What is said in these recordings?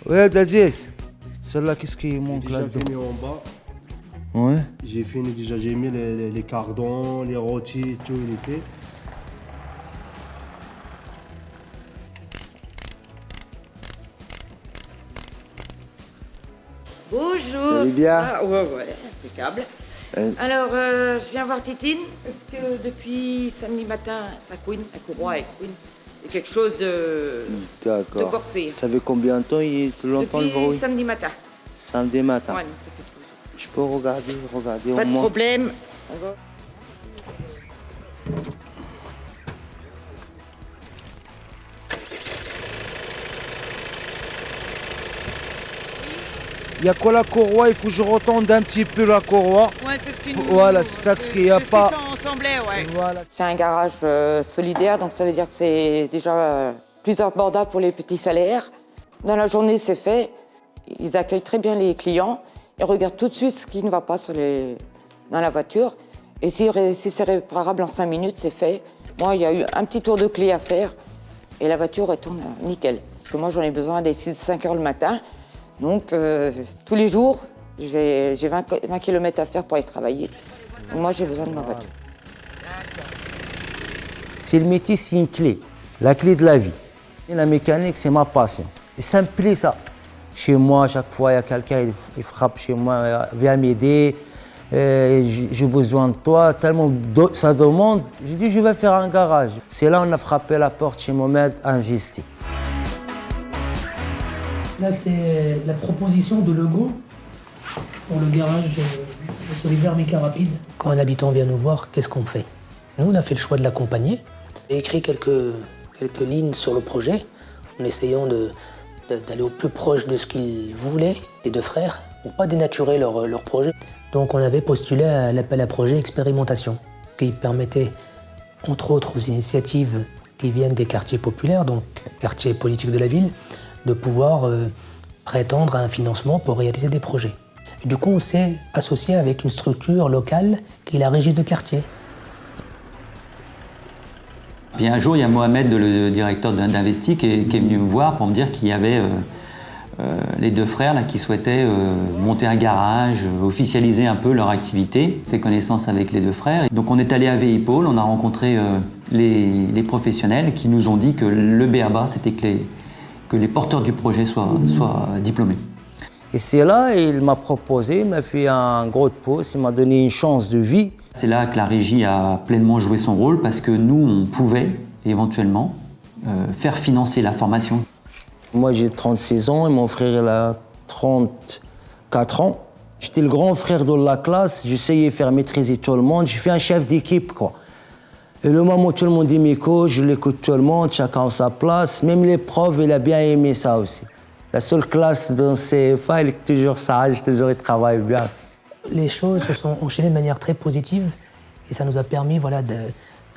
Ouais, Abdelaziz, celle-là, qu'est-ce qui manque J'ai là-dedans? fini en bas. Ouais. J'ai fini déjà, j'ai mis les cardons, les rôtis, tout il était. Bonjour. Vous allez bien? Ouais, impeccable. Alors, je viens voir Titine, parce que depuis samedi matin, ça couine, la courroie elle couine. C'est quelque chose de D'accord. corsé. Ça fait combien de temps il l'entend le Depuis bruit? samedi matin. Samedi matin. Ouais, non, ça fait 3 jours. Je peux regarder Pas au de moins. problème. On va. Il y a quoi la courroie? Il faut que je retende un petit peu la courroie. Ouais, c'est ce qui nous... Voilà, c'est ça, ce qu'il y a c'est ce pas. qui semblait, ouais. Voilà. C'est un garage solidaire, donc ça veut dire que c'est déjà plus abordable pour les petits salaires. Dans la journée, c'est fait. Ils accueillent très bien les clients. Ils regardent tout de suite ce qui ne va pas dans la voiture. Et si c'est réparable en 5 minutes, c'est fait. Moi, il y a eu un petit tour de clé à faire et la voiture, elle tourne nickel. Parce que moi, j'en ai besoin dès 6-5 heures le matin. Donc, tous les jours, j'ai 20 km à faire pour aller travailler. Donc, moi, j'ai besoin de ma voiture. C'est le métier, c'est une clé. La clé de la vie. Et la mécanique, c'est ma passion. Et ça me plaît, ça. Chez moi, chaque fois, il y a quelqu'un, il frappe chez moi, vient m'aider. J'ai besoin de toi, tellement ça demande. J'ai dit, je vais faire un garage. C'est là on a frappé la porte chez Mohamed, investi. Là, c'est la proposition de logo pour le garage solidaire méca rapide. Quand un habitant vient nous voir, qu'est-ce qu'on fait? Nous, on a fait le choix de l'accompagner. J'ai écrit quelques lignes sur le projet, en essayant d'aller au plus proche de ce qu'ils voulaient, les deux frères, pour ne pas dénaturer leur projet. Donc on avait postulé à l'appel à projet expérimentation, qui permettait, entre autres aux initiatives qui viennent des quartiers populaires, donc quartiers politiques de la ville, de pouvoir prétendre à un financement pour réaliser des projets. Et du coup, on s'est associé avec une structure locale qui est la régie de quartier. Puis un jour, il y a Mohamed, le directeur d'Investi, qui est venu me voir pour me dire qu'il y avait les deux frères là, qui souhaitaient monter un garage, officialiser un peu leur activité. Fait connaissance avec les deux frères. Donc on est allé à Veipol, on a rencontré les professionnels qui nous ont dit que le b.a.-ba, c'était que les porteurs du projet soient diplômés. Et c'est là, il m'a proposé, il m'a fait un gros pouce, il m'a donné une chance de vie. C'est là que la régie a pleinement joué son rôle parce que nous, on pouvait éventuellement faire financer la formation. Moi, j'ai 36 ans et mon frère, il a 34 ans. J'étais le grand frère de la classe, j'essayais de faire maîtriser tout le monde. J'ai fait un chef d'équipe, quoi. Et le moment où tout le monde dit mes cours, je l'écoute tout le monde, chacun à sa place. Même les profs, il a bien aimé ça aussi. La seule classe dans CFA, il est toujours sage, toujours il travaille bien. Les choses se sont enchaînées de manière très positive et ça nous a permis voilà,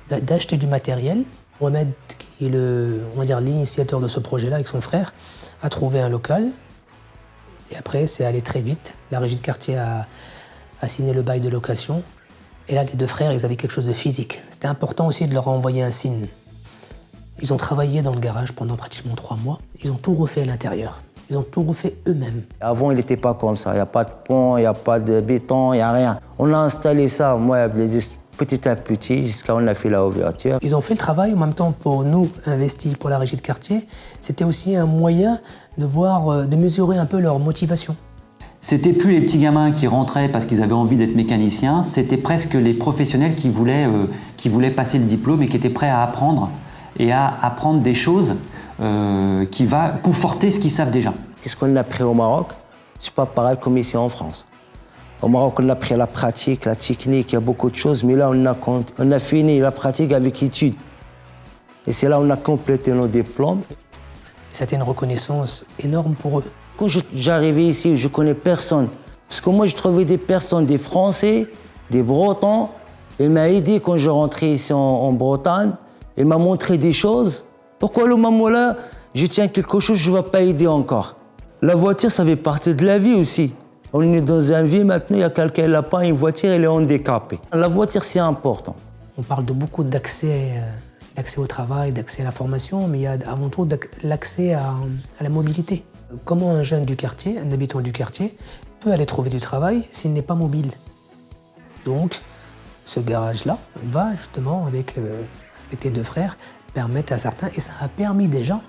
d'acheter du matériel. Mohamed, qui est l'initiateur de ce projet-là avec son frère, a trouvé un local. Et après, c'est allé très vite. La régie de quartier a signé le bail de location. Et là, les deux frères, ils avaient quelque chose de physique. C'était important aussi de leur envoyer un signe. Ils ont travaillé dans le garage pendant pratiquement 3 mois. Ils ont tout refait à l'intérieur. Ils ont tout refait eux-mêmes. Avant, il n'était pas comme ça. Il n'y a pas de pont, il n'y a pas de béton, il n'y a rien. On a installé ça, moi, petit à petit, jusqu'à on a fait la ouverture. Ils ont fait le travail, en même temps, pour nous, investis pour la régie de quartier. C'était aussi un moyen de mesurer un peu leur motivation. C'était plus les petits gamins qui rentraient parce qu'ils avaient envie d'être mécaniciens, c'était presque les professionnels qui voulaient passer le diplôme et qui étaient prêts à apprendre et à apprendre des choses qui va conforter ce qu'ils savent déjà. Qu'est-ce qu'on a appris au Maroc? C'est pas pareil comme ici en France. Au Maroc, on a appris la pratique, la technique, il y a beaucoup de choses, mais là, on a fini la pratique avec études. Et c'est là qu'on a complété nos diplômes. C'était une reconnaissance énorme pour eux. Quand j'arrivais ici, je ne connais personne. Parce que moi, je trouvais des personnes, des Français, des Bretons. Il m'a aidé quand je rentrais ici en Bretagne. Il m'a montré des choses. Pourquoi le moment-là, je tiens quelque chose, je ne vais pas aider encore? La voiture, ça fait partie de la vie aussi. On est dans une vie, maintenant, il y a quelqu'un qui n'a pas une voiture, il est handicapé. La voiture, c'est important. On parle de beaucoup d'accès d'accès au travail, d'accès à la formation, mais il y a avant tout l'accès à la mobilité. Comment un jeune du quartier, un habitant du quartier, peut aller trouver du travail s'il n'est pas mobile? Donc, ce garage-là va justement, avec les deux frères, permettre à certains, et ça a permis déjà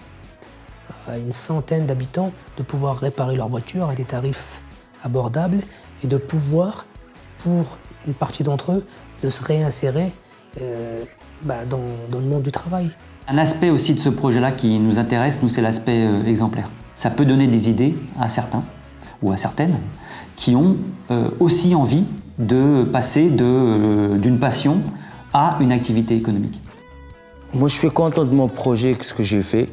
à une centaine d'habitants de pouvoir réparer leur voiture à des tarifs abordables et de pouvoir, pour une partie d'entre eux, de se réinsérer dans le monde du travail. Un aspect aussi de ce projet-là qui nous intéresse, nous, c'est l'aspect exemplaire. Ça peut donner des idées à certains, ou à certaines, qui ont aussi envie de passer d'une passion à une activité économique. Moi, je suis content de mon projet, qu'est-ce que j'ai fait.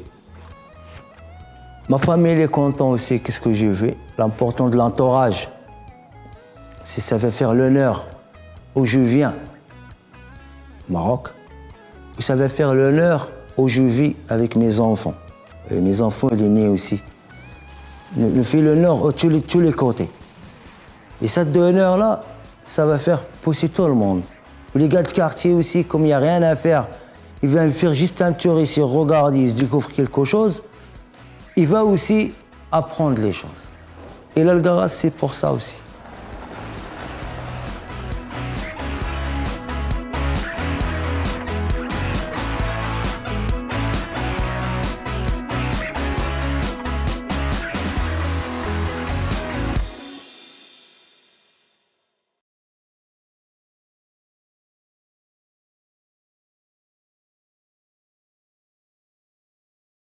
Ma famille elle est contente aussi, qu'est-ce que j'ai fait. L'important de l'entourage, si ça va faire l'honneur où je viens, Maroc, où ça va faire l'honneur où je vis avec mes enfants. Et mes enfants, ils sont nés aussi. Nous fait l'honneur à tous les côtés. Et cette honneur-là, ça va faire pousser tout le monde. Les gars de quartier aussi, comme il n'y a rien à faire, ils viennent faire juste un tour ici, regarder, ils découvrent quelque chose. Il va aussi apprendre les choses. Et là, le garage, c'est pour ça aussi.